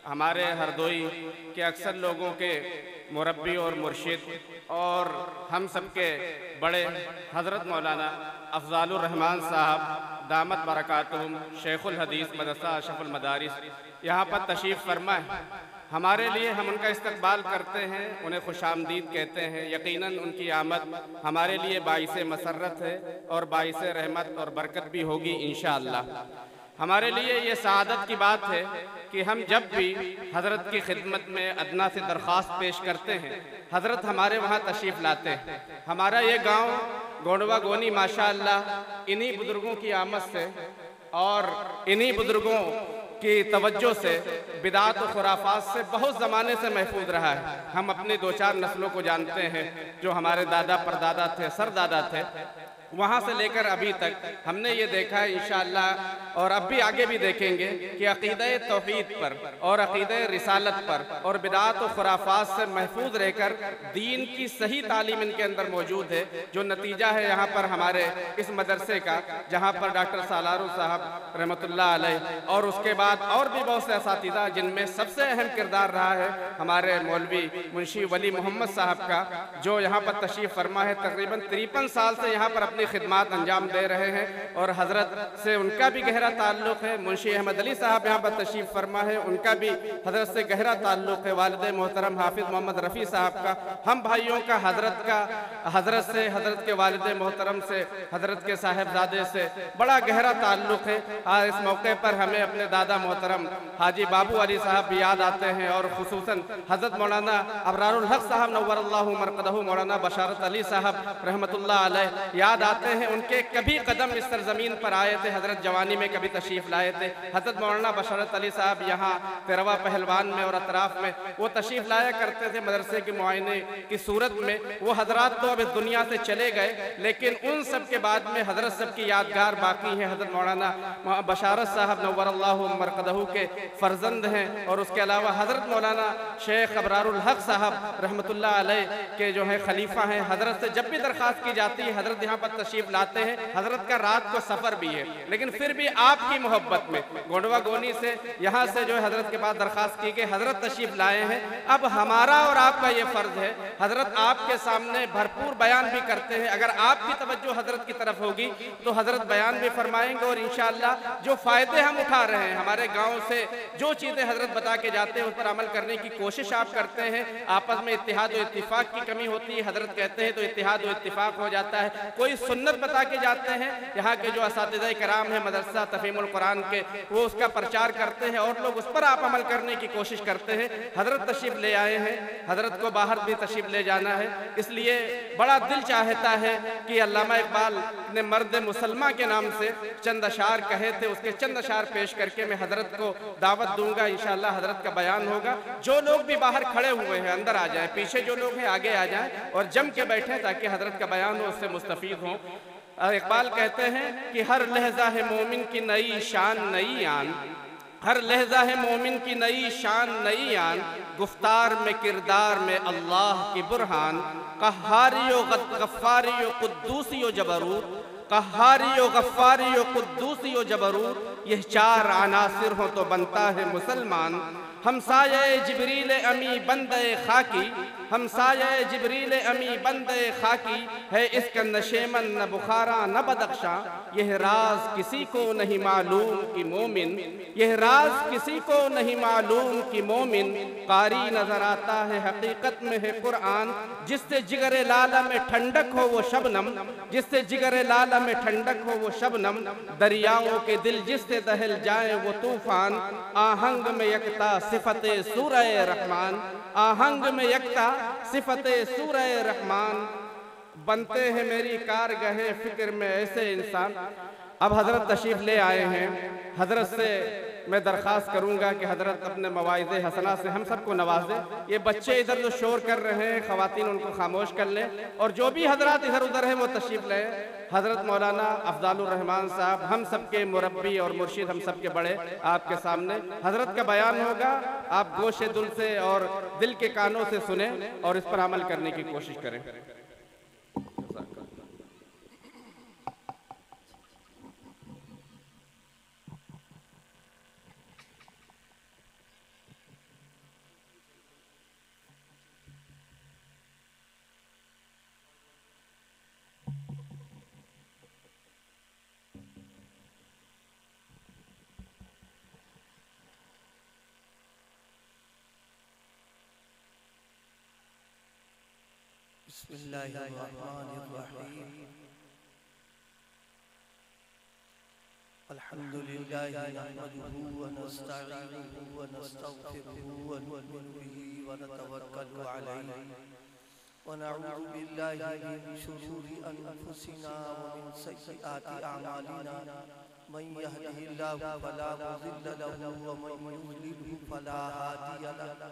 हमारे हरदोई के अक्सर लोगों के मुरब्बी और मुर्शिद और हम सबके बड़े हज़रत मौलाना अफ़ज़ालुर रहमान साहब दामत बरकातुहुम शेखुल हदीस मदरसा अशरफुल मदारिस यहाँ पर तशरीफ़ फरमा है। हमारे लिए हम उनका इस्तकबाल करते हैं, उन्हें खुशामदीद कहते हैं। यकीनन उनकी आमद हमारे लिए बाइसे मसरत है और बाइसे रहमत और बरकत भी होगी इंशाअल्लाह। हमारे लिए ये सआदत की बात है कि हम जब भी हज़रत की खिदमत में अदना से दरख्वास्त पेश करते हैं, हज़रत हमारे वहाँ तशरीफ़ लाते हैं। हमारा ये गांव गोंडवा गोनी माशाअल्लाह इन्हीं बुज़ुर्गों की आमद से और इन्हीं बुज़ुर्गों की तवज्जो से बिदात और खुराफात से बहुत ज़माने से महफूज रहा है। हम अपनी दो चार नस्लों को जानते हैं, जो हमारे दादा परदादा थे, सरदादा थे, वहाँ से लेकर अभी तक हमने ये देखा है इंशाअल्लाह और अब भी आगे भी देखेंगे कि अक़ीदा तौहीद पर और अक़ीदा रिसालत पर और बिदात और खुराफात से महफूज रहकर दीन की सही तालीम इनके अंदर मौजूद है। जो नतीजा है यहाँ पर हमारे इस मदरसे का, जहाँ पर डॉक्टर सालारू साहब रहमतुल्लाह अलैह और उसके बाद और भी बहुत से असातिज़ा, जिनमें सबसे अहम किरदार रहा है हमारे मौलवी मुंशी वली मोहम्मद साहब का, जो यहाँ पर तशरीफ़ फरमा है। तकरीबन 53 साल से यहाँ पर अपनी खिदमात अंजाम दे रहे हैं और हज़रत से उनका भी गहरा ताल्लुक़ है। मुंशी अहमद अली साहब यहाँ पर तशरीफ़ फरमा है, उनका भी हज़रत से गहरा ताल्लुक़ है। वालिद मोहतरम हाफिज़ मोहम्मद रफ़ी साहब का, हम भाइयों का हज़रत से, हज़रत के वालिद मोहतरम से, हज़रत के साहिबजादे से बड़ा गहरा ताल्लुक़ है। इस मौके पर हमें अपने दादा मोहतरम हाजी बाबू अली साहब भी याद आते हैं और खुसूसन हज़रत मौलाना अबरारुल हक़ साहब नव्वरल्लाहु मरक़दहु, मौलाना बशारत अली साहब रहमतुल्लाह अलैह याद आते हैं। उनके कभी कदम इस सरज़मीन पर आए थे, हज़रत जवानी में कभी तशरीफ़ लाए थे। हज़रत मौलाना बशारत अली साहब यहाँ तेरवा पहलवान में और अतराफ़ में वो तशरीफ़ लाया करते थे मदरसे के मुआयने की सूरत में। वो हज़रात तो अब इस दुनिया से चले गए, लेकिन उन सब के बाद में हज़रत सब की यादगार बाकी है। हज़रत मौलाना बशारत साहब नव्वरल्लाहु मरक़दहु के फ़र्जंद हैं और उसके अलावा हज़रत मौलाना शेख अबरारुल हक़ साहब रहमतुल्लाह अलैह के जो है खलीफा हैं। हज़रत से जब भी दरख्वास्त की जाती है, हज़रत यहाँ पर तशरीफ़ लाते हैं। हज़रत का रात को सफ़र भी है, लेकिन फिर भी आपकी मोहब्बत में गोंडवा गोनी से यहाँ से जो है हज़रत के पास दरख्वास्त की गई, हज़रत तशरीफ़ लाए हैं। अब हमारा और आपका ये फ़र्ज़ है, हज़रत आपके सामने भरपूर बयान भी करते हैं। अगर आपकी तवज्जो हज़रत की तरफ होगी तो हज़रत बयान भी फरमाएंगे और इंशाअल्लाह जो फ़ायदे हम उठा रहे हैं, हमारे गाँव से जो चीज़ें हज़रत बता के जाते हैं उस पर अमल करने की कोशिश आप करते हैं। आपस में इत्तिहाद और इत्तिफ़ाक़ की कमी होती है, हज़रत कहते हैं तो इत्तिहाद और इत्तिफ़ाक़ हो जाता है। कोई सुन्नत बता के जाते हैं, यहाँ के जो असातिज़ा कराम हैं मदरसा तफ़हीमुल कुरान के, वो उसका प्रचार करते हैं और लोग उस पर आप अमल करने की कोशिश करते हैं। हज़रत तशरीफ़ ले आए हैं, हज़रत को बाहर भी तशरीफ़ ले जाना है, इसलिए बड़ा दिल चाहता है कि अल्लामा इक़बाल ने मर्द मुसलमा के नाम से चंद अशार कहे थे, उसके चंद अशार पेश करके मैं हज़रत को दावत दूंगा। इंशाअल्लाह हज़रत का बयान होगा। जो लोग भी बाहर खड़े हुए हैं अंदर आ जाएं, पीछे जो लोग हैं आगे आ जाएं और जम के बैठें ताकि हज़रत का बयान हो, उससे मुस्तफ़ीद हों। इक़बाल कहते हैं कि हर लहज़ा है मोमिन की नई शान नई आन, हर लहज़ा है मोमिन की नई शान नई आन, गुफ्तार में किरदार में अल्लाह की बुरहान, कहारियो गफ़ारियो कुद्दूसियो जबरूत, कहारियो गफ़ारियो कुद्दूसियो जबरूत, यह चार अनासिर हो तो बनता है मुसलमान। हमसाये जिब्रील अमी बंदे खाकी, हमसाये जिब्रील अमी बंदे खाकी, है इसका नशेमन न बुखारा न बदख्शा, यह राज किसी को नहीं मालूम कि मोमिन, यह राज किसी को नहीं मालूम कि मोमिन, कारी नजर आता है हकीकत में है कुरान, जिससे जिगरे लाला में ठंडक हो वो शबनम, जिससे जिगरे लाला में ठंडक हो वो शबनम, दरियाओं के दिल जिससे दहल जाए वो तूफान, आहंग में यकता सिफते सूरह रहमान, आहंग में यकता सिफते सूरह रहमान, बनते हैं मेरी कारगहे फिक्र में ऐसे इंसान। अब हज़रत तशरीफ़ ले आए हैं, हज़रत से मैं दरख्वास्त करूँगा कि हज़रत अपने मवाइज़े हसना से हम सबको नवाजें। ये बच्चे इधर जो शोर कर रहे हैं, ख़वातीन उनको खामोश कर लें और जो भी हज़रात इधर उधर हैं वो तशरीफ़ लें। हज़रत मौलाना अफ़ज़ालुर रहमान साहब हम सबके मुरब्बी और मुर्शिद, हम सबके बड़े, आपके सामने हज़रत का बयान होगा। आप गोशे दिल से और दिल के कानों से सुने और इस पर अमल करने की कोशिश करें। बिस्मिल्लाहिर्रहमानिर्रहीम। अल्हम्दुलिल्लाहि नहमदुहु व नस्तईनुहु व नस्तगफिरुहु व नु'मिनु बिही व नतवक्कलु अलैहि व नऊज़ु बिल्लाहि मिन शुरूरि अनफुसिना व मिन सय्यिआति अअमालिना। मन यहदिहिल्लाहु फला मुज़िल्ल लहु व मन युज़लिल्हु फला हादिय लहु।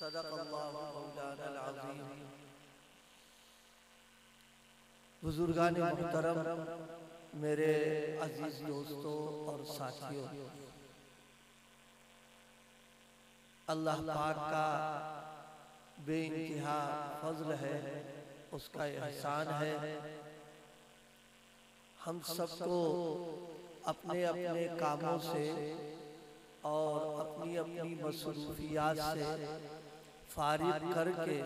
सदक़ अल्लाहु मौलाना अल-अज़ीम। बुजुर्गान मुहतरम, मेरे अजीज दोस्तों और साथियों, अल्लाह पाक का बेइंतहा फज़्ल है, उसका एहसान है। हम सबको अपने अपने कामों से और अपनी अपनी मसरूफियात से फारिग करके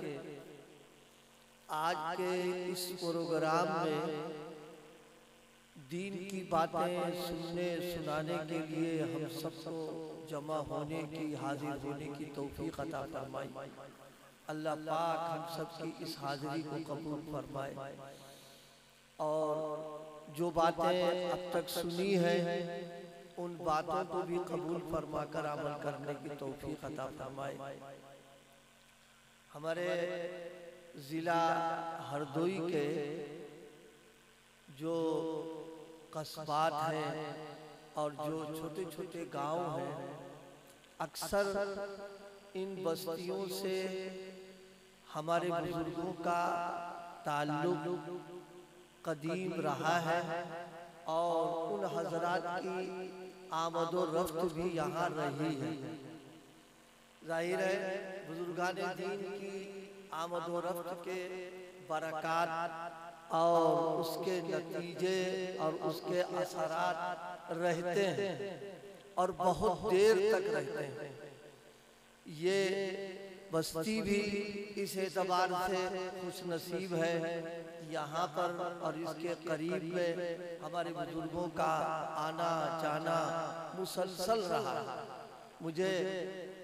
आज के इस प्रोग्राम में दीन की बातें सुनने सुनाने के लिए हम सबको जमा होने की, हाजिर होने की तौफीक अता फरमाए। अल्लाह पाक हम सबकी इस हाजिरी को कबूल फरमाए और जो बातें अब तक सुनी हैं उन बातों को भी कबूल फरमा कर अमल करने की तौफीक अता फरमाए। हमारे ज़िला हरदोई के जो कस्बात हैं और जो छोटे छोटे गांव हैं, अक्सर इन बस्तियों से हमारे बुजुर्गों का ताल्लुक कदीम रहा है और उन हजरात की आमद और रफ्त भी यहाँ रही है। जाहिर है बुजुर्गान दीन की आमद और रफ्त के बरक़ात और उसके नतीजे और उसके असरात रहते हैं और बहुत देर तक रहते हैं। ये बस्ती भी इस एतबार से खुश नसीब है, यहाँ पर और इसके करीब में हमारे बुजुर्गों का आना जाना मुसलसल रहा। मुझे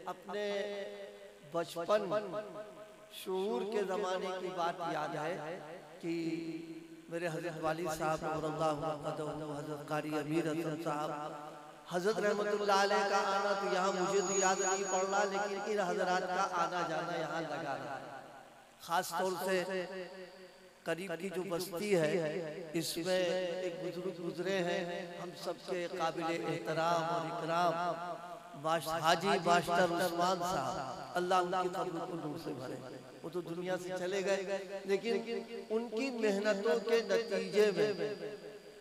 अपने बचपन शूर के ज़माने की बात याद है कि मेरे हज़रत वाली साहब हज़रत कारी अमीर हसन साहब हज़रत रहमतुल्लाह अलैह का आना तो यहाँ मुझे तो याद नहीं पड़ रहा, लेकिन इन हज़रात का आना जाना यहाँ लगा रहा। ख़ास तौर से करीब की जो बस्ती है इसमें एक बुजुर्ग गुजरे हैं हम सबके काबिल एहतराम और इकराम, हाजी मास्टर उस्मान साहब, अल्लाह उनकी कब्र को नूर से भरे। वो तो दुनिया से चले गए, लेकिन उनकी मेहनतों के नतीजे में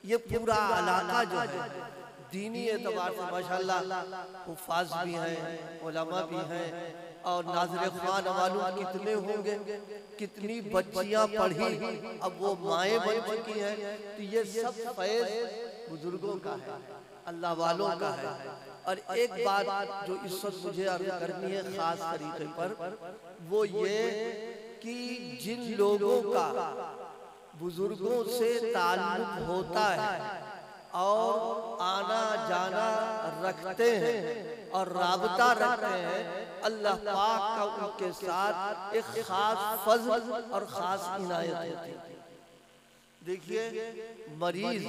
ये पूरा इलाका जो है दीनी एतबार से माशाअल्लाह हुफ़ाज़ भी हैं, उलमा भी हैं और नाज़िर ख़ुरान मालूम कितने होंगे, कितनी बच्चियां पढ़ी, अब वो माएँ बन चुकी हैं। तो ये सब फैज़ बुजुर्गों का है, अल्लाह वालों का है। और एक बात जो इस वक्त मुझे अर्ज़ करनी है ख़ास तरीके पर, वो ये कि जिन लोगों का बुजुर्गों से ताल्लुक़ होता है और आना जाना रखते हैं और राबता रखते हैं, अल्लाह पाक का उनके साथ एक खास फज़ल और खास इनायत होती है। देखिए मरीज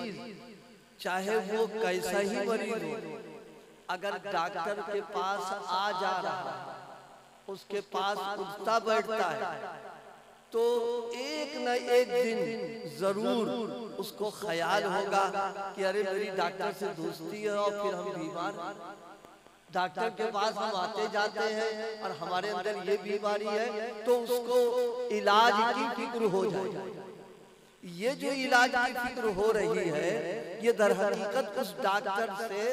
चाहे वो कैसा ही मरीज हो, अगर डॉक्टर के पास आ जा रहा है, उसके पास उठता बैठता है, तो एक न एक दिन जरूर उसको ख्याल होगा कि अरे मेरी डॉक्टर से दोस्ती है और फिर हम बीमार। डॉक्टर के पास हम आते जाते हैं और हमारे अंदर ये बीमारी है, तो उसको इलाज की फिक्र हो जाए। ये जो इलाज की फिक्र हो रही है, ये दर हकीकत उस डॉक्टर से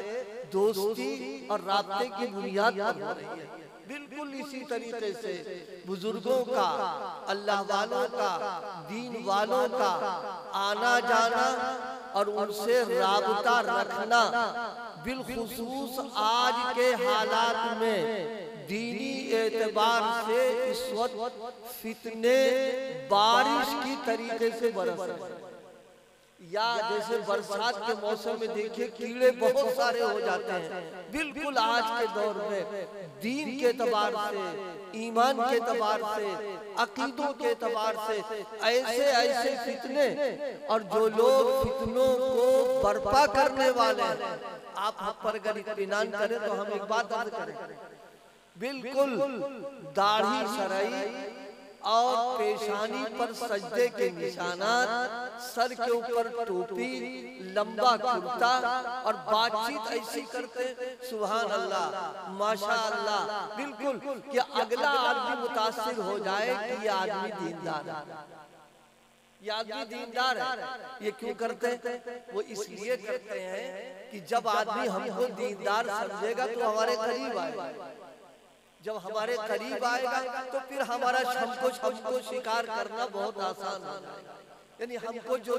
दोस्ती और राब्ते की बुनियाद पर हो रही है। बिल्कुल इसी तरीके से बुजुर्गों का, अल्लाह वालों का, दीन वालों का आना जाना और उनसे राबता रखना, बिलखुसूस आज के हालात में दीनी एतबार से इस वक्त फितने बारिश की तरीके से बरस रहे हैं। या जैसे बरसात के मौसम में देखिए कीड़े बहुत सारे हो जाते हैं, बिल्कुल आज के दौर में दीन के एतबार से, ईमान के एतबार से, अकीदों के एतबार से ऐसे ऐसे फितने, और जो लोग फितनों को बर्पा करने वाले हैं, आप हम पर अगर इत्मीनान करें तो हम एक बात अर्ज करें, बिल्कुल दाढ़ी सराई और पेशानी पर सजदे के निशानात, सर के ऊपर टोपी, लंबा कुर्ता, और बातचीत ऐसी करते सुभान अल्लाह माशा अल्लाह, बिल्कुल कि अगला आदमी मुतासिर हो जाए कि ये आदमी दीनदार है, ये आदमी दीनदार है। ये क्यों करते हैं? वो इसलिए करते हैं कि जब आदमी हमको दीनदार समझेगा तो हमारे करीब आएगा, जब हमारे करीब आएगा तो फिर हमारा हमको शिकार करना बहुत आसान हो जाएगा। यानी हमको जो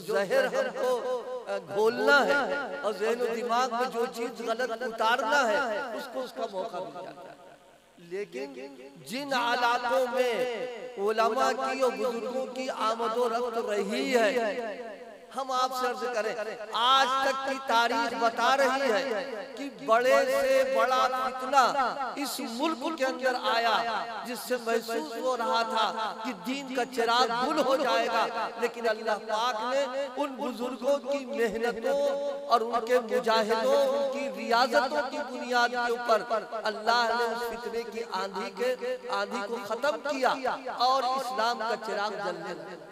जहर हमको घोलना है और ज़हन और दिमाग में जो चीज गलत उतारना है, उसको उसका मौका मिल जाता है। लेकिन जिन हालातों में उलमा की और बुजुर्गों की आमदोरफ्त रही है, हम आपसे अर्ज करें, आज तक की तारीख बता रही है कि बड़े से बड़ा फितना इस मुल्क के अंदर आया, जिससे महसूस हो रहा था कि दीन का चिराग गुल हो जाएगा, लेकिन अल्लाह पाक ने उन बुजुर्गों की मेहनतों और उनके मुजाहिदों, उनकी रियाजतों की बुनियाद के ऊपर अल्लाह ने उस फितने की आंधी को खत्म किया और इस्लाम का चिराग जलने लगा।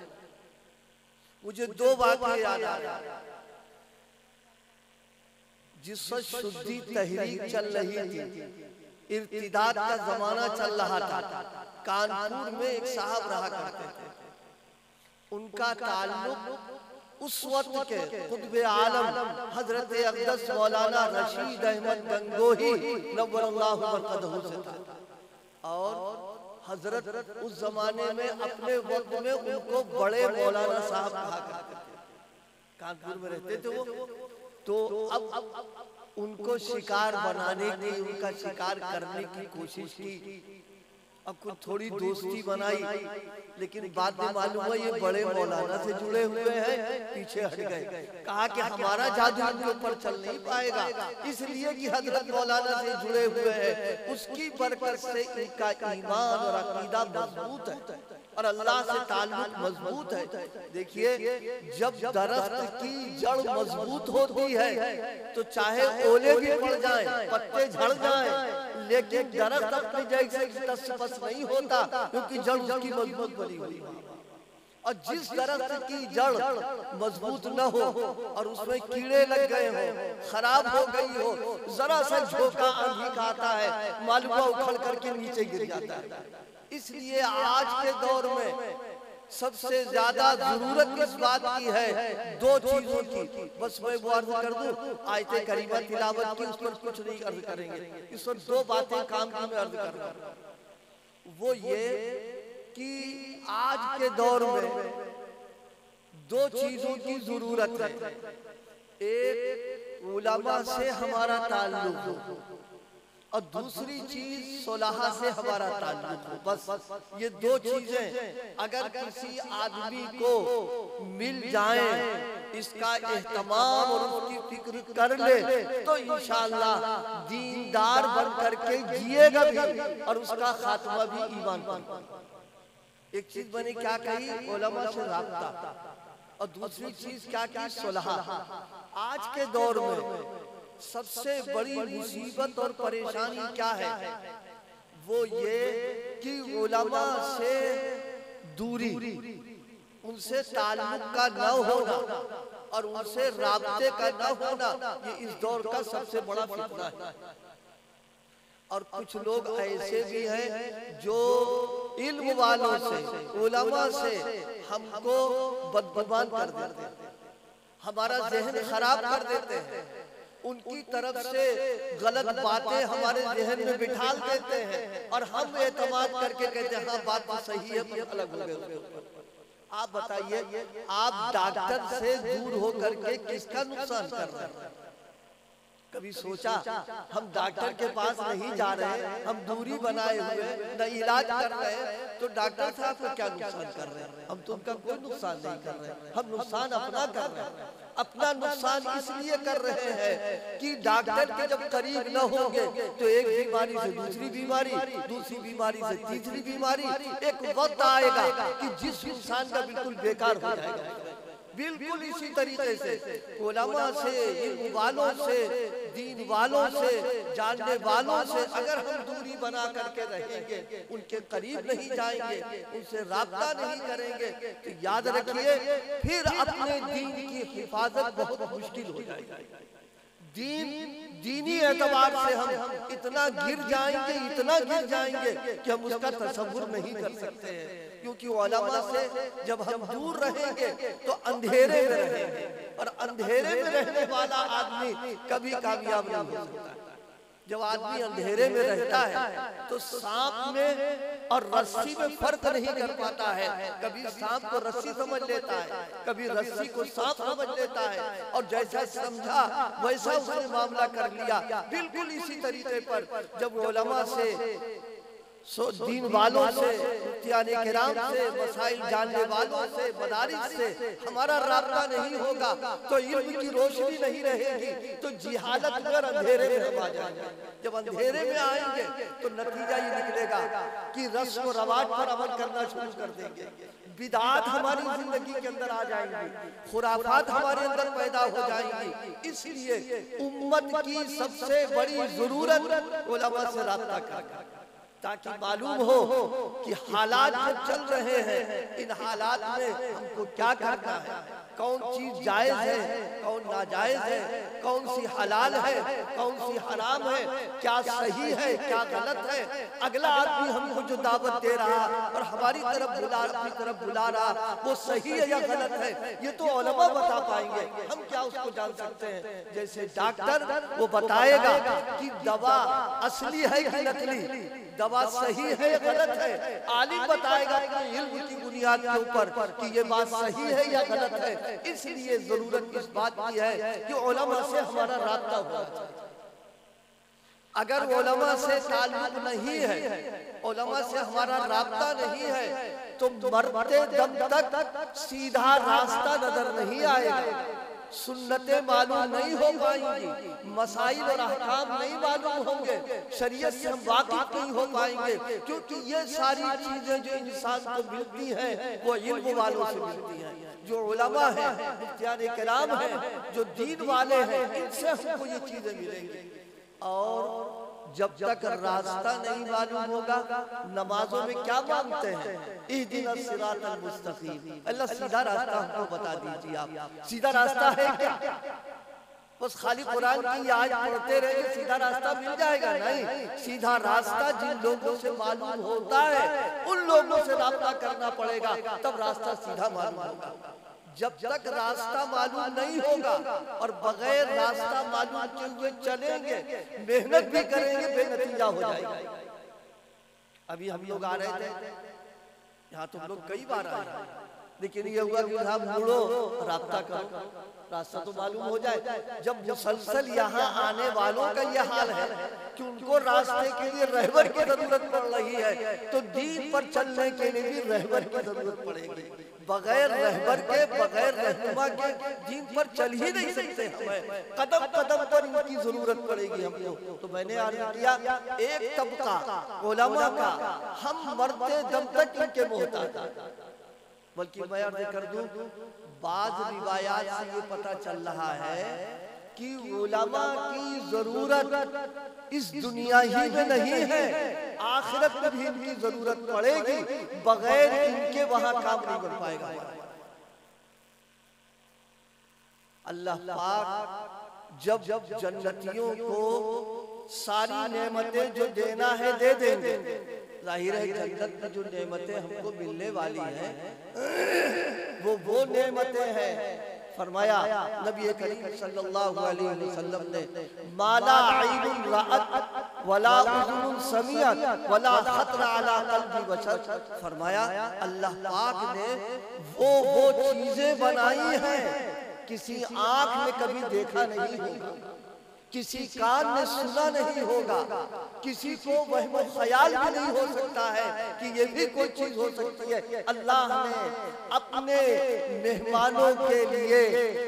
मुझे दो बातें याद आ रही, जिस वक्त शुद्धि तहरीक चल रही थी, इर्तिदाद का जमाना चल रहा था, कानपुर में एक साहब रहा करते थे, उनका ताल्लुक उस वक्त के खुतबे आलम हजरत अक़दस मौलाना रशीद अहमद गंगोही नव्वरल्लाहु मरक़दहू से था। और हजरत उस जमाने में अपने वक्त में उनको बड़े मौलाना साहब कहा करते थे, कानपुर में रहते थे वो। तो अब उनको शिकार बनाने की, उनका शिकार करने की कोशिश की, अब कुछ थोड़ी दोस्ती बनाई, लेकिन बाद में मालूम हुआ ये बड़े मौलाना से जुड़े हुए हैं, पीछे हट गए। कहा कि हमारा जादू उनके ऊपर चल नहीं पाएगा, इसलिए कि हजरत मौलाना से जुड़े हुए हैं, उसकी बरकत से इनका ईमान और अकीदा मजबूत है और अल्लाह से ताल्लुक मजबूत है। देखिए, जब दरख्त की जड़ मजबूत होती है तो चाहे ओले भी पड़ जाएं, पत्ते झड़ जाएं, लेकिन दरख्त अपनी जगह से नहीं होता, क्योंकि जड़ उसकी मजबूत बनी हुई है। और जिस दरख्त की जड़ मजबूत न हो और उसमें कीड़े लग गए हो, खराब हो गई हो, जरा सा झोंका आंधी का आता है, मालूम उखड़ करके नीचे गिर जाता है। इसलिए आज के दौर में सबसे ज्यादा जरूरत इस बात की है, दो चीजों की, बस मैं वो अर्ज कर दूं, आयते करीमा तिलावत की, उस पर कुछ नहीं अर्ज करेंगे, इस पर दो बातें काम की मैं अर्ज कर रहा हूं। वो ये कि आज के दौर में दो चीजों की जरूरत है, एक उलमा से हमारा ताल्लुक हो और दूसरी चीज सुलहा से हमारा ताल्लुक हो। बस ये दो चीजें अगर किसी आदमी को मिल जाएं, इसका एहतमाम और उसकी फिक्र कर ले, तो इंशाअल्लाह दीनदार बन करके जिएगा भी और उसका खात्मा भी ईमान पर। एक चीज मैंने क्या कही, उलमा से राब्ता, और दूसरी चीज क्या की? सुलह। आज के दौर में सबसे बड़ी मुसीबत और परेशानी क्या है? वो ये कि उलमा से दूरी, उनसे ताल्लुक का न होना और उनसे राब्ते का न होना, ये इस दौर का सबसे बड़ा फितना है। और कुछ लोग ऐसे भी हैं जो इल्म वालों से, उलमा से हमको बदगुमान कर देते हैं, हमारा ज़हन खराब कर देते हैं, उनकी तरफ से गलत बातें हमारे ज़हन में बिठा देते हैं और हम एतमाद करके कहते हैं हाँ बात तो सही है, पर अलग हो गए। आप बताइए, आप डॉक्टर से दूर होकर के किसका नुकसान कर रहे हैं? कभी सोचा? हम डॉक्टर के पास नहीं जा रहे, हम दूरी बनाए हुए न इलाज कर रहे हैं, तो डॉक्टर साहब का क्या नुकसान कर रहे हैं? हम तो उनका कोई नुकसान नहीं कर रहे, हम नुकसान अपना कर रहे हैं। अपना नुकसान इसलिए कर रहे हैं कि डॉक्टर के जब करीब न होंगे तो एक बीमारी से दूसरी बीमारी, दूसरी बीमारी से तीसरी बीमारी, एक वक्त आएगा कि जिस इंसान का बिल्कुल बेकार हो जाएगा। बिल्कुल इसी तरीके से उलमा से, इल्म वालों से, दीन वालों से, जानने वालों से अगर हम दूरी बना करके रहेंगे, उनके करीब नहीं जाएंगे, उनसे राब्ता नहीं करेंगे, तो याद रखिए फिर अपने दीन की हिफाजत बहुत मुश्किल हो जाएगी। दीनी एतबार से हम इतना गिर जाएंगे, इतना गिर जाएंगे कि हम उसका तसव्वुर नहीं कर सकते हैं। क्योंकि उलमा से जब हम दूर रहेंगे तो अंधेरे में रहेंगे, और अंधेरे में रहने वाला आदमी कभी कामयाब नहीं हो सकता। जब आदमी अंधेरे में रहता है तो सांप में और रस्सी में फर्क नहीं कर पाता है। कभी सांप को रस्सी समझ लेता है, कभी रस्सी को सांप समझ लेता है, और जैसा समझा वैसा उसने मामला कर लिया। बिल्कुल इसी तरीके पर जब उलमा से, दीन वालों से, मुफ्तियाने किराम से, मसाइल जानने वालों से, मदारिस से हमारा राब्ता नहीं होगा तो इल्म की रोशनी नहीं रहेगी, तो जिहालत कर अंधेरे में हम आ जाएंगे। जब अंधेरे में आएंगे तो नतीजा ये निकलेगा कि रस्म और रवाज पर अमल करना शुरू कर देंगे, बिदात हमारी जिंदगी के अंदर आ जाएंगी, खुराफात हमारे अंदर पैदा हो जाएंगी। इसलिए उम्मत की सबसे बड़ी जरूरत उलमा से राब्ता करना, ताकि मालूम हो कि हालात जो चल रहे हैं, इन हालात में हमको क्या करना है, कौन चीज जायज है, कौन नाजायज है, कौन सी हलाल है, कौन सी हराम है, क्या सही है, क्या गलत है। अगला आदमी हमको जो दावत दे रहा और हमारी तरफ बुला, अपनी तरफ बुला रहा, वो सही है या गलत है, ये तो उलमा बता पाएंगे, हम क्या उसको जान सकते हैं। जैसे डॉक्टर वो बताएगा कि दवा असली है कि नकली, दवा सही है या गलत है। आलिम बताएगा कि इल्म की बुनियाद के ऊपर कि ये बात सही है या गलत है। इसलिए जरूरत इस बात की है कि उलमा से हमारा राब्ता होना चाहिए। अगर उलमा से ताल्लुक नहीं है, उलमा से हमारा राब्ता नहीं है, तो मरते दम तक सीधा रास्ता नजर नहीं आएगा, सुन्नतें मालूम नहीं हो पाएंगी, मसाइल और अहकाम नहीं मालूम होंगे, शरीयत से हम वाकिफ नहीं हो पाएंगे। क्योंकि ये सारी चीजें जो इंसान को मिलती हैं वो इल्म वालों से मिलती हैं, जो उलमा है, मुफ्तियाने किराम है, जो दीन वाले हैं, इनसे हमको ये चीजें मिलेंगी। और जब तक रास्ता नहीं मालूम होगा, नमाजों में क्या मांगते हैं, इहदिनस सिरातल मुस्तकीम, अल्लाह सीधा रास्ता हमको बता दीजिए। आप सीधा रास्ता है क्या? बस खाली कुरान की आयत पढ़ते रहे सीधा रास्ता मिल जाएगा? नहीं, सीधा रास्ता जिन लोगों से मालूम होता है उन लोगों से रास्ता करना पड़ेगा, तब रास्ता सीधा मालूम होगा। जब तक रास्ता मालूम नहीं होगा और बगैर रास्ता मालूम के हुए चलेंगे, मेहनत भी करेंगे, बेनतीजा हो जाएगा। अभी हम लोग आ रहे थे यहाँ, तुम लोग कई बार आए, लेकिन ये हुआ कि आप मुड़ो, रास्ता करो, रास्ता तो मालूम हो जाए। जब मुसलसल यहाँ आने वालों का ये हाल है कि उनको रास्ते के लिए रहबर की जरूरत पड़ रही है, तो दीन पर चलने के लिए भी रहबर की जरूरत पड़ेगी। बगैर रहबर के, बगैर रहनुमा के दीन पर चल ही नहीं सकते। हमें कदम कदम पर इनकी जरूरत पड़ेगी हमको। तो मैंने अर्ज किया, एक तबका उलमा का हम मरते दम तक इनके मोहताज, बल्कि मैं अर्ज कर दूं, बाद रिवायात से ये पता चल रहा है कि उलमा की जरूरत इस दुनिया ही में नहीं है, आखिरत में भी इनकी जरूरत पड़ेगी। बगैर इनके वहां काम नहीं बन पाएगा। अल्लाह पाक जब जन्नतियों को सारी नेमतें जो देना है दे देंगे। जाहिर है जन्नत में जो नेमतें हमको मिलने वाली हैं वो नेमतें हैं। फरमाया नबी करीम सल्लल्लाहु अलैहि वसल्लम ने, माला आइनुन रअत वला उज़ुनुन समिअत वला खतरा अला क़ल्बि बशर। फरमाया अल्लाह पाक ने वो चीजें बनाई हैं किसी आंख ने कभी देखा नहीं होगा, किसी कान ने सुना नहीं होगा, किसी को वहम ख्याल भी नहीं हो सकता है कि ये भी कोई चीज हो सकती है। अल्लाह ने अपने मेहमानों के लिए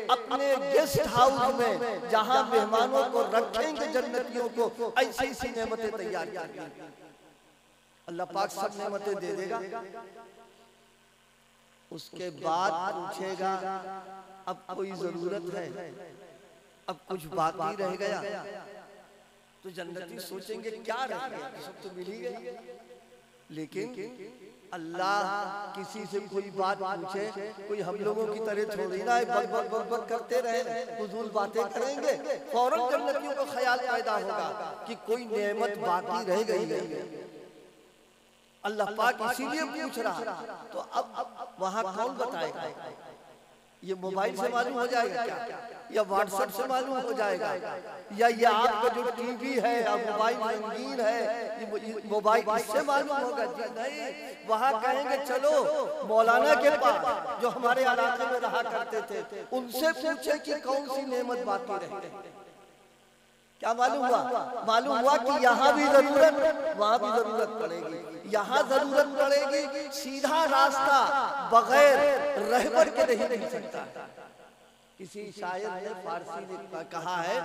अपने गेस्ट हाउस में जहां मेहमानों को रखेंगे जन्नतियों को, ऐसी ऐसी नेमतें तैयार की। अल्लाह पाक सब नेमतें दे देगा। उसके बाद पूछेगा अब कोई जरूरत है, अब कुछ बाकी रह गया? तो जन्नती सोचेंगे क्या रह गया, सब तो मिल ही गया। लेकिन अल्लाह किसी से कोई बात पूछे, कोई हम लोगों की तरह थोड़ी ना बक बक बक बक करते रहे, फजूल बातें करेंगे। फौरन जन्नतियों को ख्याल पैदा होगा कि कोई नेमत बाकी रह गई है। अल्लाह पाक इसीलिए पूछ रहा। तो अब वहां कौन बताएगा? ये मोबाइल से मालूम हो जाएगा क्या, या व्हाट्सएप से मालूम हो जाएगा, या ये आपका जो टीवी है या मोबाइल रंगीन है मोबाइल इससे मालूम होगा? जी नहीं, वहां कहेंगे चलो मौलाना के पास जो हमारे इलाके में रहा करते थे, उनसे पूछे कि कौन सी नेमत बाकी रह गई। क्या मालूम हुआ? मालूम हुआ कि यहाँ भी जरूरत, वहां भी जरूरत पड़ेगी। यहाँ जरूरत पड़ेगी, सीधा रास्ता बगैर रहबर के नहीं मिल सकता। किसी शायर ने फारसी ने कहा है,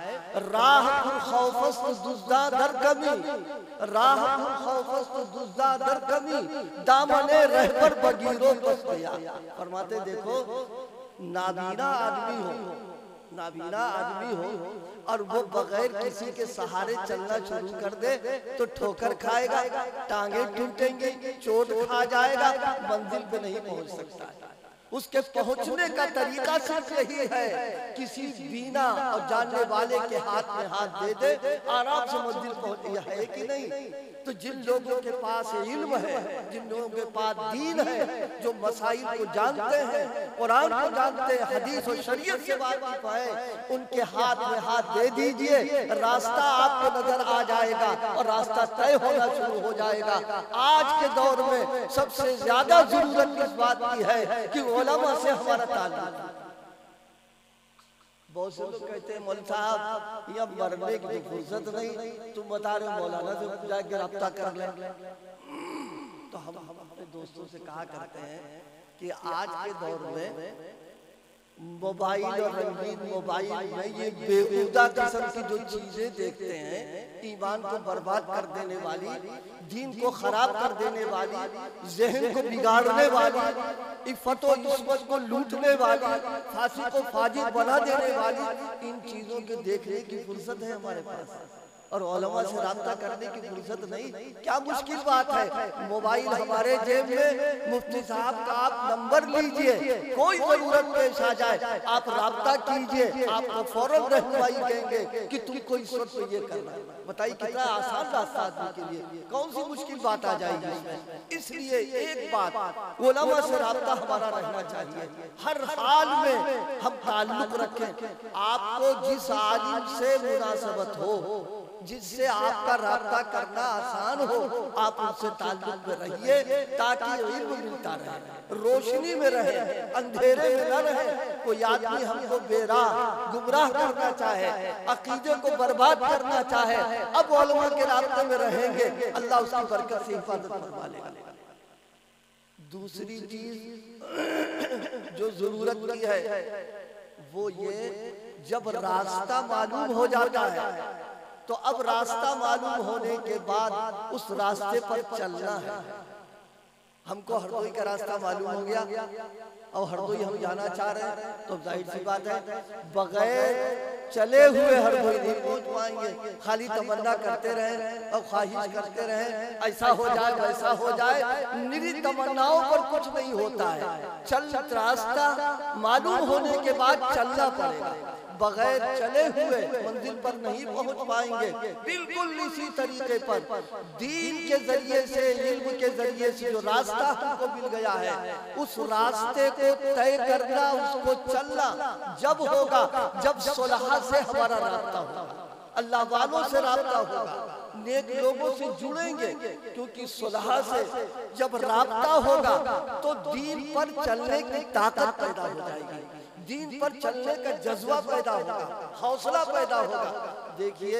राह खौफस दुज़्दा दर कमी, राह खौफस दुज़्दा दर कमी, दामने रहबर बगीरो बस गया। फरमाते देखो, नाबीना आदमी हो, नाबीना आदमी हो और वो बगैर किसी के सहारे चलना शुरू कर दे तो ठोकर खाएगा, टांगे टूटेंगी, चोट खा जाएगा, मंजिल पे नहीं पहुंच सकता। उसके पहुंचने का तरीका सिर्फ यही है, किसी बीना और जानने वाले के हाथ में हाथ दे दे, आराम से मंजिल पहुंच है कि नहीं। तो जिन लोगों के पास इल्म है, जिन लोगों के पास दीन है, जो मसाइल को जानते हैं, कुरान को जानते हैं, हदीस और शरीयत से वाकिफ है, उनके हाथ में हाथ दे दीजिए, रास्ता आपको नजर आ जाएगा और रास्ता तय होना शुरू हो जाएगा। आज के दौर में सबसे ज्यादा जरूरत इस बात की है कि उलमा से हमारा ताल्लुक। बहुत से लोग कहते हैं मौलवी साहब या मरने की फुर्सत नहीं, तुम बता रहे मौलाना से जाके रब्ता कर ले। तो हम अपने दोस्तों से कहा करते हैं कि आज के दौर में मोबाइल और रंगीन मोबाइल में ये बेहुदा किस्म की जो चीजें देखते हैं, ईमान को बर्बाद कर देने वाली, दीन को खराब कर देने वाली, जहन को बिगाड़ने वाली, इफ़्फ़त और इस्मत को लूटने वाली, फांसी को फाजिल बना देने वाली, इन चीजों के देखने की फुर्सत है हमारे पास और उलमा से राब्ता करने की फुर्सत नहीं। क्या मुश्किल बात है, मोबाइल हमारे जेब में, मुफ्ती साहब का आप नंबर लीजिए, कोई जरूरत पेश आ जाए आप राब्ता कीजिए, आपको फौरन रहनुमाई देंगे कि तुमको इस वक्त ये करना है। बताइए कितना आसान रास्ता आदमी के लिए, कौन सी मुश्किल बात आ जाएगी इसमें। इसलिए एक बात, उलमा से राब्ता हमारा रहना चाहिए, हर हाल में हम ताल्लुक रखें। आपको जिस आलिम से मुनासबत हो, जिससे आपका राब्ता करना आसान हो, आप उससे ताल्लुक में रहिए ताकि इल्म मिलता रहे, रोशनी में रहे, अंधेरे में न रहे। कोई आदमी हमको बेराह गुमराह करना चाहे, अकीदे को बर्बाद करना चाहे, अब उलमा के रास्ते में रहेंगे, अल्लाह उसकी बरकत से हिफाजत फरमा लेगा। दूसरी चीज जो जरूरत की है वो ये, जब रास्ता मालूम हो जाता है तो अब रास्ता मालूम होने के बाद उस रास्ते पर चलना है। हमको हरदोई का रास्ता मालूम हो गया और हरदोई हम जाना चाह रहे हैं, तो जाहिर सी बात है बगैर चले हुए हरदोई नहीं पहुंच पाएंगे। खाली तमन्ना करते रहे और ख्वाहिश करते रहे, ऐसा हो जाए वैसा हो जाए, निरी तमन्नाओं पर कुछ नहीं होता है। चल रास्ता मालूम होने के बाद चलना पड़ेगा। बगैर चले हुए मंजिल पर नहीं पहुंच पाएंगे। बिल्कुल इसी तरीके पर दीन के जरिए से, इल्म के जरिए से जो रास्ता हमको मिल गया है, उस रास्ते को तय करना, उसको चलना जब होगा जब सुलह से हमारा रास्ता होगा, अल्लाह वालों से रास्ता होगा, नेक लोगों से जुड़ेंगे। क्योंकि सुलह से जब रास्ता होगा तो दीन पर चलने की ताकत पैदा हो जाएगी, दीन पर चलने का जज्बा पैदा होगा, हौसला पैदा होगा। देखिए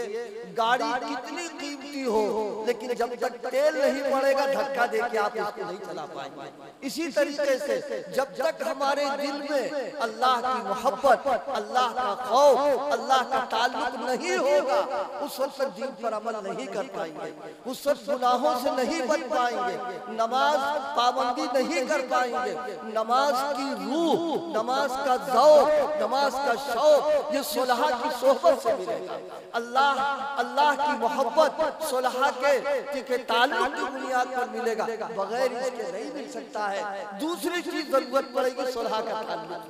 गाड़ी कितनी कीमती हो, लेकिन जब तक तेल नहीं पड़ेगा धक्का देके आप इसको नहीं चला पाएंगे। इसी तरीके से जब तक हमारे दिल में अल्लाह की मोहब्बत, अल्लाह का खौफ, अल्लाह का ताल्लुक नहीं होगा, उस वक्त दीन पर अमल नहीं कर पाएंगे, उस वक्त गुनाहों से नहीं बच पाएंगे, नमाज पाबंदी नहीं कर पाएंगे। नमाज की रूह, नमाज का ज़ौक़, नमाज का शौक़ ये सुलह की सोहबत से मिलेगा। अल्लाह की मोहब्बत सुलह के ताल्लुक की बुनियाद पर मिलेगा, बगैर इसके नहीं मिल सकता है। दूसरी चीज जरूरत पड़ेगी सुलह का ताल्लुक।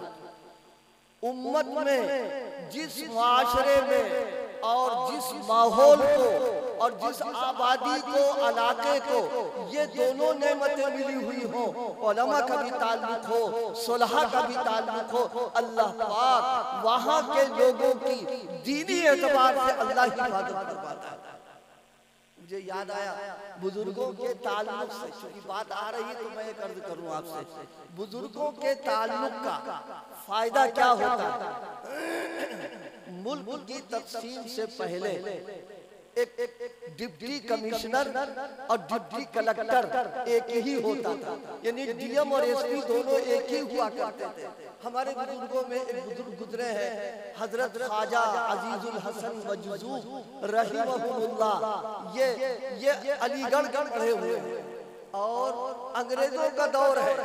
उम्मत में जिस मुआशरे में और जिस माहौल को और जिस आबादी को, इलाके को ये दोनों नेमतें मिली हुई हो, उलमा का भी ताल्लुक हो, सुलह का भी ताल्लुक हो, अल्लाह पाक वहाँ के लोगों की दीनी एतबार से अल्लाह की हिफाजत करवाता है। मुझे याद आया बुजुर्गों के ताल्लुक से, क्योंकि बात आ रही है तो मैं एक अर्ज करूं आपसे, बुजुर्गों के ताल्लुक का फायदा क्या होता है। मुल्क की तक़सीम से पहले एक डिप्टी कमिश्नर और डिप्टी कलेक्टर एक ही होता था, यानी डीएम और एसपी दोनों एक ही हुआ करते थे। हमारे बुजुर्गों में एक बुजुर्ग गुजरे हैं, हजरत ख्वाजा अजीजुल हसन मजजूब रहिमहुल्लाह। ये अलीगढ़ के पढ़े हुए हैं और अंग्रेजों का दौर है,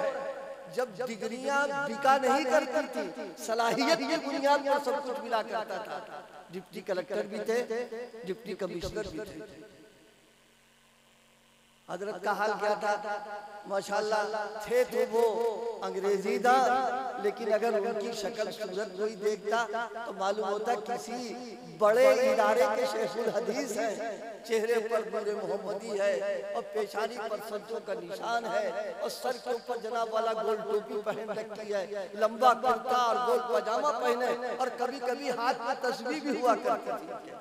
जब डिग्रियां बिका नहीं करती थी, सलाहियत की बुनियाद पर सब कुछ मिला करता था। डिप्टी कलेक्टर भी थे, डिप्टी कमिश्नर भी थे। हजरत का हाल क्या था, माशाल्लाह थे तो वो अंग्रेजी था, लेकिन अगर उनकी शक्ल सूरत कोई देखता तो मालूम होता किसी बड़े इदारे के शेखुल हदीस हैं। चेहरे पर नूर मोहम्मदी है और पेशानी पर सज्जों का निशान है और सर के ऊपर जनाब वाला गोल टोपी पहन रखी है, लंबा कुर्ता और गोल पजामा पहने, और कभी कभी हाथ में तस्बीह भी हुआ करती थी।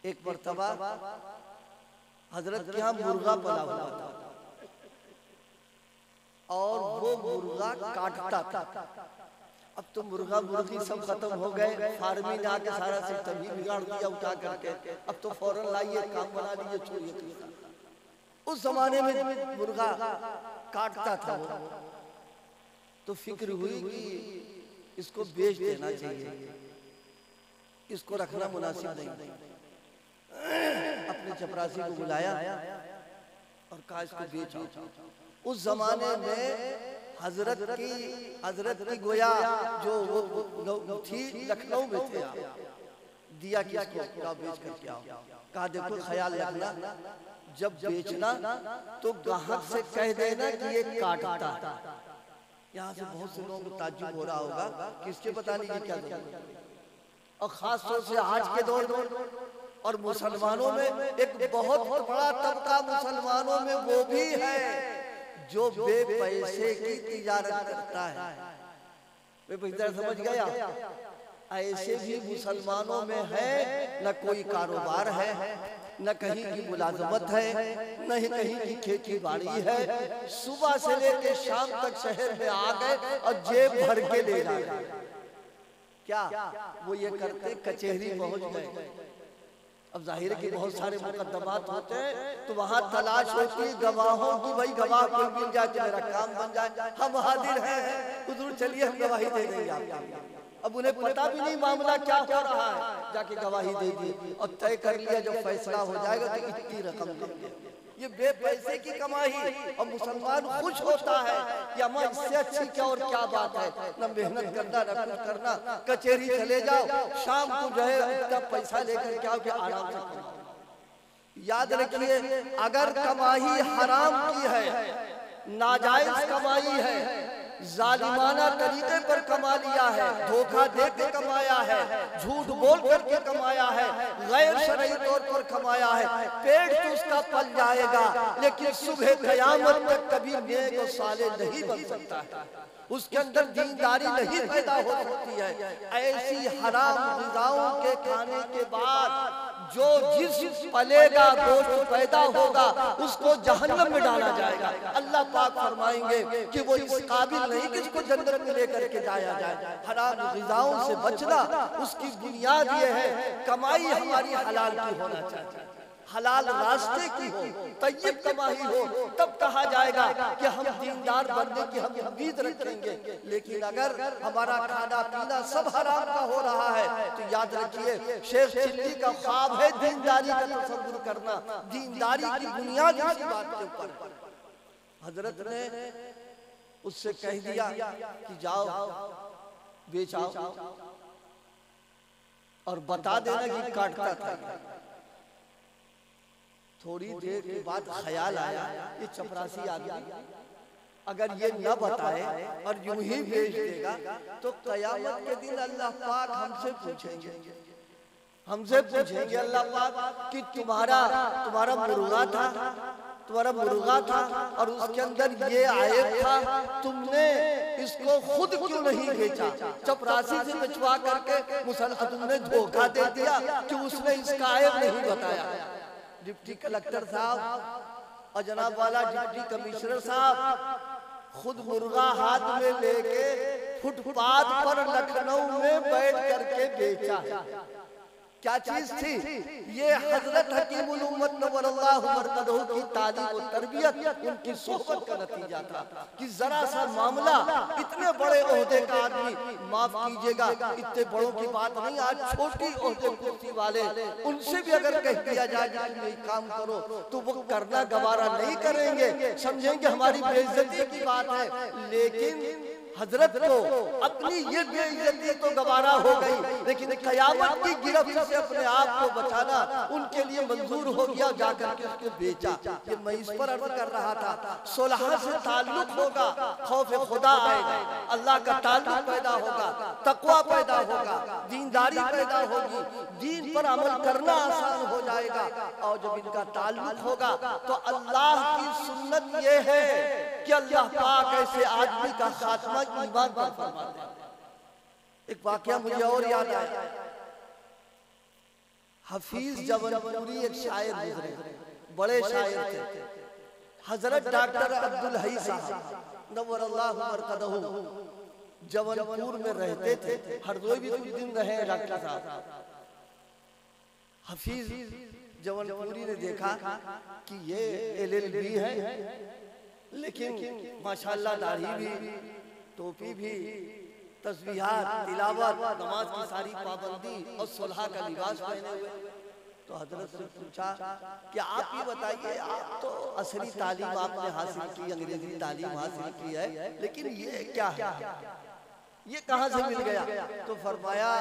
एक मर्तबा हजरत के यहाँ मुर्गा पला हुआ था और वो मुर्गा काटता था। अब तो मुर्गा मुर्गी सब खत्म हो गए, फार्मी ने आके सारा सिस्टम ही बिगाड़ दिया उठा करके। अब तो फौरन लाइए, काम बना लीजिए, छोड़िए। उस जमाने में मुर्गा काटता था वो, तो फिक्र हुई कि इसको बेच देना चाहिए, इसको रखना मुनासिब नहीं। अपने चपरासी को बुलाया और कहा इसको बेचो। उस जमाने में हजरत की गोया जो वो थी लखनऊ में थे, दिया कि इसको बेच करके आओ। कहा देखो ख्याल रखना, जब बेचना तो ग्राहक से कह देना कि ये काटता। यहाँ से बहुत से लोगों को ताज्जुब हो रहा होगा कि इसके बताने की क्या जरूरत है। और खास तौर से आज के दौर में और मुसलमानों में एक बहुत बड़ा तबका मुसलमानों में वो भी है जो बेपैसे की तिजारत करता है। बेपैसा समझ गया? ऐसे भी मुसलमानों में है, न कोई कारोबार है, न कहीं की मुलाजमत है, न ही कहीं की खेती बाड़ी है। सुबह से लेकर शाम तक शहर में आ गए और जेब भर के ले जाए। क्या वो ये करते कचहरी पहुंच गए। अब जाहिर है कि बहुत सारे मुकदमात होते हैं तो वहाँ तलाश होती है गवाहों की, भाई गवाह कोई मिल जाए तो मेरा काम बन जाए, हम हाजिर हैं, हुजूर चलिए हम गवाही दे देंगे आपको। अब उन्हें पता भी नहीं मामला क्या हो रहा है, जाके गवाही दे दी और तय कर लिया जब फैसला हो जाएगा तो इतनी रकम देंगे। ये बेपैसे की कमाई। और मुसलमान खुश होता है कि अम्मा इससे अच्छी क्या और क्या बात है, न मेहनत करना न कुछ करना, कचहरी चले जाओ, शाम को जो है इतना पैसा लेकर के आओ कि आराम से कमाओ। याद रखिए, अगर कमाई हराम की है, नाजायज कमाई है, जालिमाना तरीके पर कमा लिया है, धोखा दे के कमाया है, झूठ बोल करके कमाया है, गैर शरई तौर पर कमाया है, पेट तो उसका पल जाएगा, लेकिन सुबह क़यामत तक कभी नेक और साले नहीं बन सकता है, उसके अंदर दीनदारी नहीं पैदा हो सकती है। ऐसी हराम ग़िज़ाओं के खाने के बाद जो जिस पलेगा, गोश्त पैदा होगा, उसको जहन्नम में डाला जाएगा। अल्लाह पाक फरमाएंगे कि वो इस काबिल नहीं कि इसको जन्नत में लेकर के जाया जाए। हराम ग़िज़ाओं से बचना, उसकी बुनियाद ये है कमाई हमारी हलाल की होना चाहिए, हलाल रास्ते की हो, तय्यब कमाई हो, तब कहा जाएगा कि हम दीनदार बनने की हम उम्मीद रखेंगे। लेकिन अगर हमारा खाना पीना सब हराम का हो रहा है तो याद रखिए, शेख चिल्ली का ख्वाब है दीनदारी का तसव्वुर करना। दीनदारी की बुनियाद इसी बात के ऊपर। हजरत ने उससे कह दिया कि जाओ बेचाओ और बता देना कि काटता था। थोड़ी देर के बाद ख्याल आया, ये चपरासी आदमी अगर ये न बताए और यूं ही भेज देगा तो कयामत के दिन अल्लाह पाक हमसे पूछेंगे अल्लाह पाक कि तुम्हारा मुर्गा था और उसके अंदर ये आयत था, तुमने इसको खुद क्यों नहीं बेचा? चपरासी से बिचवा करके मुसलमान तुमने धोखा दे दिया कि उसने इसका आयत नहीं बताया। डिप्टी कलेक्टर साहब और जनाब वाला डिप्टी कमिश्नर साहब खुद मुर्गा हाथ में लेके फुटपाथ पर लखनऊ में बैठ करके बेचा। क्या चीज थी ये? हजरत हकीमुल उम्मत नव्वरल्लाहु मरकदहू की तालीम और तरबियत, उनकी सोहबत का नतीजा था कि जरा सा मामला, इतने बड़े ओहदे का आदमी, माफ कीजिएगा इतने बड़ों की बात नहीं, आज छोटी ओहदे कुर्सी वाले, उनसे भी अगर कह दिया जाए कि तुम ये काम करो तो वो करना गवारा नहीं करेंगे, समझेंगे हमारी बेइज्जती की बात है। लेकिन हजरत को अपनी ये बेइज्जती तो गवारा हो गई, लेकिन कयामत की गिरफ्त से अपने आप को बचाना उनके लिए मंजूर हो गया, जाकर के उसको बेचा। ये मैं इस पर अर्ज कर रहा था, सुलह से ताल्लुक होगा, खौफ खुदा आएगा, अल्लाह का ताल्लुक पैदा होगा, तकवा पैदा होगा, दीनदारी पैदा होगी, दीन पर अमल करना आसान हो जाएगा। और जब इनका ताल्लुक होगा तो अल्लाह की सुन्नत ये है कि अल्लाह पाक ऐसे आदमी का खात्मा ईमान पर फरमा दे। एक वाकया मुझे और याद आया, हफीज जवनपुरी एक शायर गुजरे, बड़े शायर थे, हजरत डॉक्टर अब्दुल हई साहब नव्वरल्लाहु मरकदहू जवनपुर में रहते थे। हरदोई भी कुछ दिन रहे डॉक्टर साहब। हफीज जवनपुरी ने देखा कि ये LLB है, लेकिन माशाल्लाह दाढ़ी भी, टोपी भी, तस्बीहात, तिलावत, नमाज की सारी पाबंदी और सुलह का लिबास पहने हुए। तो हजरत से पूछा कि आप ये बताइए, आप तो असली तालीम आपने हासिल की, अंग्रेजी तालीम हासिल की है, लेकिन ये क्या है, ये कहाँ से मिल गया? तो फरमाया,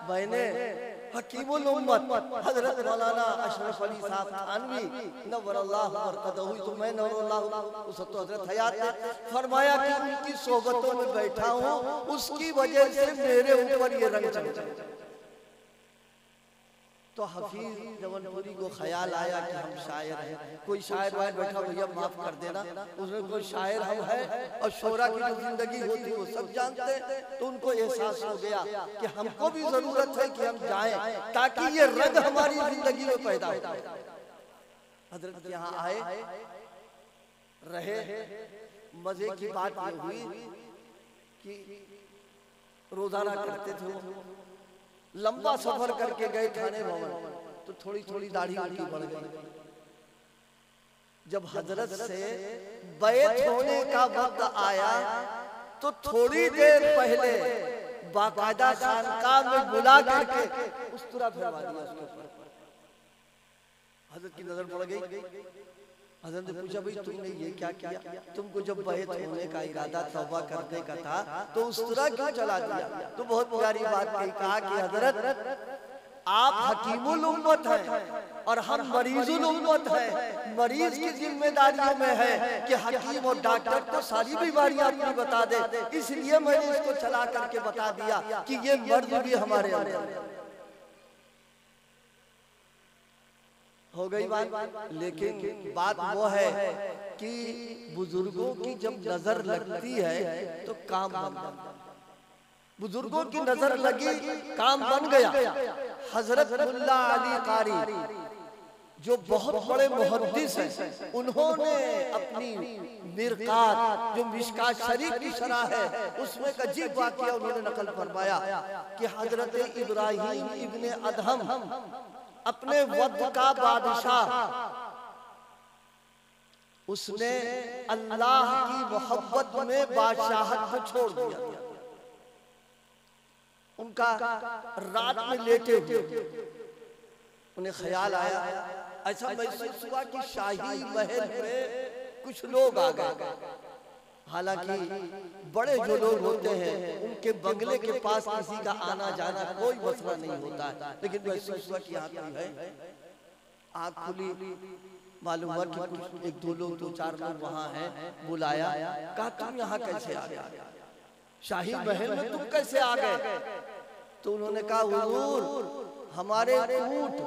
मैंने हकीमुल उम्मत हजरत मौलाना अशरफ अली साहब थानवी नव्वरल्लाहु मरकदहू, तो मैं नव्वरल्लाहु उस तो हजरत हयात थे, फरमाया कि उनकी सोबतों में बैठा हूँ, उसकी वजह से मेरे ऊपर ये रंग चढ़ा। तो हफीज जवनपुरी को ख्याल आया कि हम शायर हैं, कोई शायर वायर बैठा, भैया माफ कर देना, उसमें कोई शायर हम है और शोरा की जो जिंदगी होती वो सब जानते हैं। तो उनको एहसास हो गया कि हमको भी जरूरत है कि हम जाएं ताकि ये रंग हमारी जिंदगी में पैदा हो। हजरत यहाँ आए, रहे, मजे की बात ये हुई कि रोजाना करते थे, लंबा सफर करके गए थाने भवन, तो थोड़ी थोड़ी दाढ़ी उनकी बढ़ गई। जब हजरत से बैत होने का वक्त आया तो थोड़ी देर पहले बाकायदा खानकाह में बुला करके उस्तरा फरमा दिया उसके ऊपर। हजरत की नजर पड़ गई, हज़रत ने पूछा भाई तुमने ये क्या किया, तुमको जब बैत होने का इरादा तौबा करने का था तो उस तरह क्यों चला दिया। तो बहुत प्यारी बात कही, कहा कि हजरत आप हकीमुल उम्मत हैं और हम मरीजुल उम्मत हैं। मरीज की जिम्मेदारियों में है कि हकीम और डॉक्टर को सारी बीमारियां अपनी बता दे, इसलिए मैंने इसको चला करके बता दिया कि ये मर्ज भी हमारे अंदर हो गई बात। लेकिन बात वो है कि बुजुर्गों की जब नजर लगती है तो काम बन जाता है। बुजुर्गों की नजर लगी, काम बन गया। हजरत मुल्ला अली कारी जो बहुत बड़े मुहद्दिस हैं, उन्होंने अपनी मिरकात जो मिशकात शरीफ की शरह है उसमें एक अजीब वाकया उन्होंने नकल फरमाया कि हजरत इब्राहिम इब्ने अदहम अपने वक्त का बादशाह, उसने अल्लाह की मोहब्बत में बादशाहत को छोड़ दिया। उनका रात में लेटे हुए उन्हें ख्याल आया, ऐसा महसूस हुआ कि शाही महल में कुछ लोग आ गए। हालांकि बड़े जो लोग होते हैं उनके बंगले के पास किसी का आना जाना कोई मसला नहीं होता है, लेकिन महसूस हुआ कि आदमी है। आँख खुली, मालूम हुआ कि कुछ एक दो लोग, दो चार लोग वहाँ हैं। बुलाया, कहा तुम यहाँ कैसे आ गए, शाही महल में तुम कैसे आ गए। तो उन्होंने कहा हुजूर हमारे ऊंट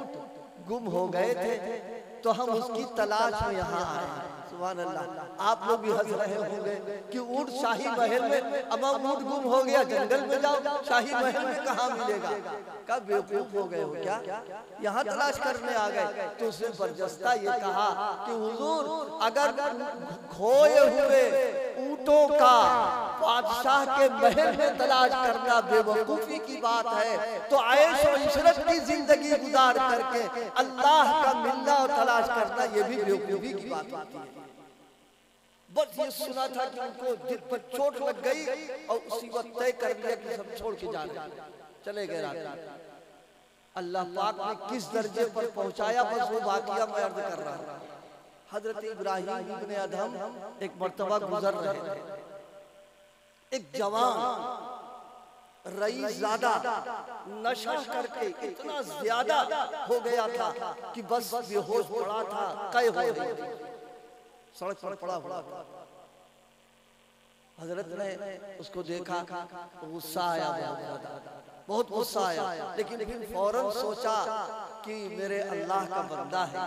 गुम हो गए थे तो हम उसकी तलाश में यहाँ आए हैं। सुभान अल्लाह। आप लोग भी हंस रहे होंगे कि ऊंट शाही महल में, अब ऊंट गुम हो गया जंगल में जाओ, शाही महल में कहाँ मिलेगा। कब बेवकूफ हो गए हो क्या, यहाँ तलाश करने आ गए। तो उसने बरजस्ता ये कहा कि हुजूर अगर खोए हुए ऊंटों का बादशाह के महल में तलाश करना बेवकूफी की बात है तो ऐश और इशरत की जिंदगी गुजार करके अल्लाह का मिलना और तलाश करना ये भी बेवकूफी की बात होती है। बस ये सुना था कि उनको दिल पर चोट लग गई और उसी वक्त तय कर लिया कि सब छोड़ के जा रहे हैं, चले गए रात। अल्लाह पाक ने किस दर्जे पर पहुंचाया बस वो वाकया मैं अर्ज कर रहा हूं। हजरत इब्राहिम इब्ने अदहम एक मर्तबा गुजर रहे थे। एक जवान रईसज़ादा नशा करके इतना ज्यादा हो गया था कि बस बेहोश पड़ा था, कई हो गई, सड़क पर पड़ा हुआ। हजरत ने उसको देखा, गुस्सा आया, बहुत गुस्सा आया, लेकिन फिर फौरन सोचा कि मेरे अल्लाह का बंदा है,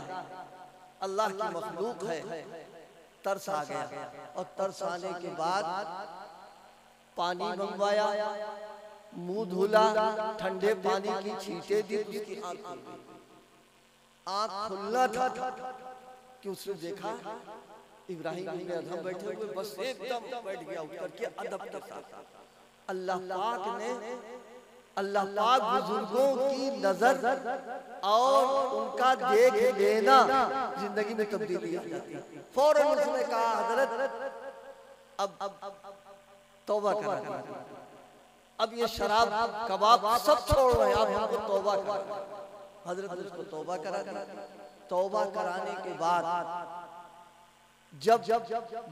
अल्लाह की मखलूक है। तरस आ गया और तरस आने के बाद पानी मंगवाया, मुंह धुला, ठंडे पानी की छींटे दी, उसकी आंख खुलना था कि उसने देखा इब्राहिम इब्ने अदहम बैठे हुए, बस एकदम बैठ गया उतर के अदब के साथ। अल्लाह पाक बुजुर्गों की नजर और उनका देख लेना जिंदगी में तब्दीली आ जाती है। फौरन उसने कहा हजरत अब तौबा करा, अब ये शराब कबाब सब छोड़ रहे, आप हमको तौबा करा। हजरत ने उसको तौबा करा। तौबा कराने के बाद जब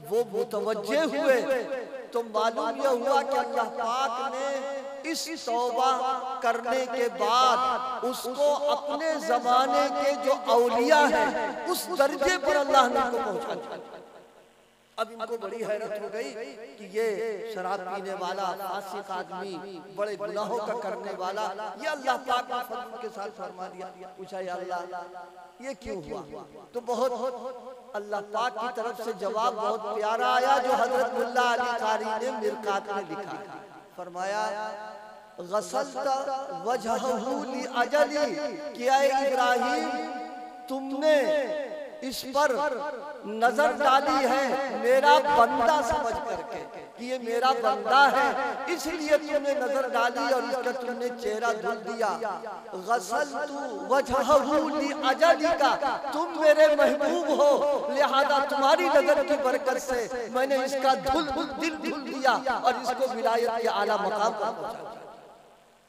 वो मुतवज्जे हुए तो मालूम यह हुआ कि अल्लाह पाक ने इस तौबा करने के बाद उसको अपने जमाने के जो औलिया हैं उस दर्जे पर अल्लाह ने उनको पहुंचा दिया। अब इनको बड़ी हैरत हो गई कि ये शराब पीने वाला फासिक आदमी, बड़े गुनाहों का करने वाला, ये अल्लाह पाक ने फजल के साथ फरमा दिया। पूछा या अल्लाह ये क्यों हुआ, तो बहुत अल्लाह पाक की तरफ से जवाब बहुत प्यारा आया जो हजरत मुल्ला अली कारी ने मिरकात में लिखा। फरमाया गसलता वजहहू ली अजली, क्या इब्राहिम तुमने इस पर नजर डाली है मेरा बंदा समझ करके कि ये मेरा बंदा है, इसलिए तुमने नजर डाली और इसका तुमने चेहरा धुल दिया। गसलतु वजहहू ली अजली का, तुम मेरे महबूब हो लिहाजा तुम्हारी नजर की बरकत से मैंने इसका दिल धुल दिया और इसको विलायत के आला मकाम पर पहुंचा।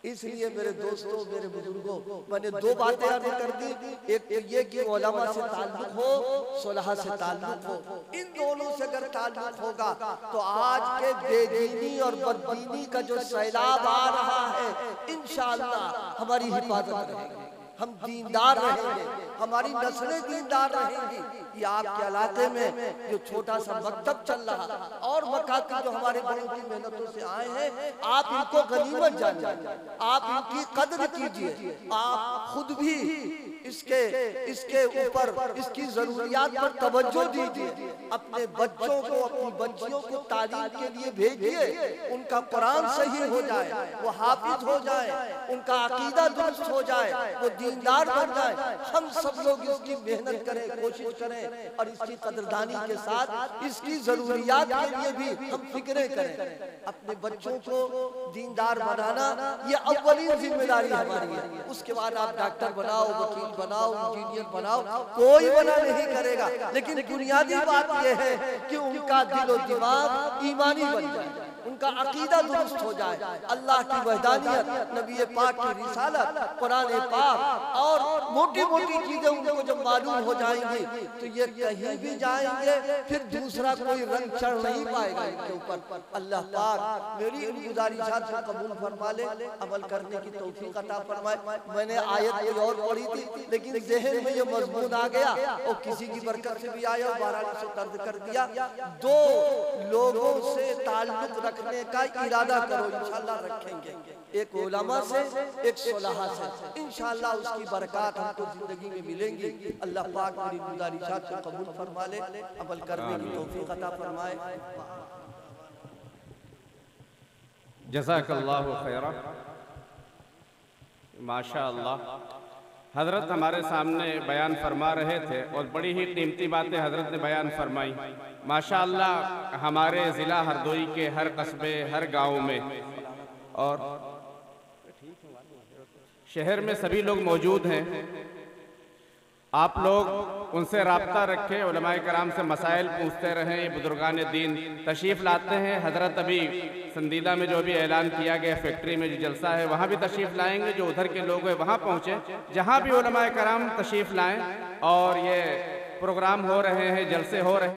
इसलिए मेरे दोस्तों, मेरे बुजुर्गों, मैंने दो बातें अर्ज कर दी। एक तो ये कि उलमा से ताल्लुक हो, सुलह से ताल्लुक हो। इन दोनों से अगर ताल्लुक होगा तो आज के बेदीनी और बददीनी का जो सैलाब आ रहा है, इंशाअल्लाह हमारी हिफाजत रहेगी, हम दीनदार रहेंगे, हमारी नस्लें दीनदार रहेंगी। ये आपके इलाके में जो छोटा सा मकतब चल रहा और मकातब जो हमारे बड़ों की मेहनतों से आए हैं, आप इनको गनीमत जानिए, आप इनकी कदर कीजिए, आप खुद भी इसके ऊपर इसकी जरूरियात पर तवज्जो दीजिए। अपने बच्चों को, अपनी बच्चियों को तालीम के लिए भेजिए, उनका कुरान सही हो जाए, वो हाफिज हो जाए, उनका अकीदा दुरुस्त हो जाए, वो दीनदार बन जाए। हम सब लोग इसकी मेहनत करें, कोशिश करें और इसकी कदरदानी के साथ इसकी जरूरियात के लिए भी हम फिक्रें करें। अपने बच्चों को दीनदार बनाना ये अव्वलीन जिम्मेदारी हमारी है। उसके बाद आप डॉक्टर बनाओ, वकील बनाओ, इंजीनियर बनाओ, कोई मना नहीं करेगा, लेकिन बुनियादी बात यह है कि उनका दिलो दिमाग ईमानी बन जाए, उनका अकीदा दुरुस्त हो जाए, अल्लाह की वहदानियत, नबी पाक की रिसालत, कुरान पाक और मोटी मोटी चीजें उनको जब मालूम हो जाएंगी तो ये कहीं भी जाएंगे फिर दूसरा कोई रंग चढ़ नहीं पाएगा इनके ऊपर। अल्लाह पाक मेरी इन गुजारिशात को कबूल फरमा ले, अमल करने की तौफीक अता फरमाए। मैंने आयत कोई और पढ़ी थी, लेकिन ज़हन में ये मजमून आ गया और किसी की बरकत से भी आया और बहरहाल से दर्द कर दिया। दो लोगों से ताल्लुक रखने का इरादा करो, इंशाअल्लाह रखेंगे, एक उलमा से, एक सुलहा से, इंशाअल्लाह उसकी बरकत हमको जिंदगी में मिलेंगी। अल्लाह पाक मेरी गुजारिशात को कबूल फरमा ले, अमल करने की तौफीक अता फरमाए। जज़ाकल्लाहु खैरा। माशाअल्लाह, हजरत हमारे सामने बयान फरमा रहे थे और बड़ी ही कीमती बातें हजरत ने बयान फरमाई। माशाअल्लाह हमारे ज़िला हरदोई के हर कस्बे, हर गांव में और शहर में सभी लोग मौजूद हैं। आप लोग उनसे राब्ता रखें, उलमाए कराम से मसाइल पूछते रहें। ये बुजुर्गान दीन तशरीफ़ लाते हैं। हजरत अभी संदीदा में जो भी ऐलान किया गया फैक्ट्री में जो जलसा है वहाँ भी तशरीफ़ लाएंगे। जो उधर के लोग हैं वहाँ पहुँचे, जहाँ भी उलमाए कराम तशरीफ़ लाएँ और ये प्रोग्राम हो रहे हैं, जलसे हो रहे हैं।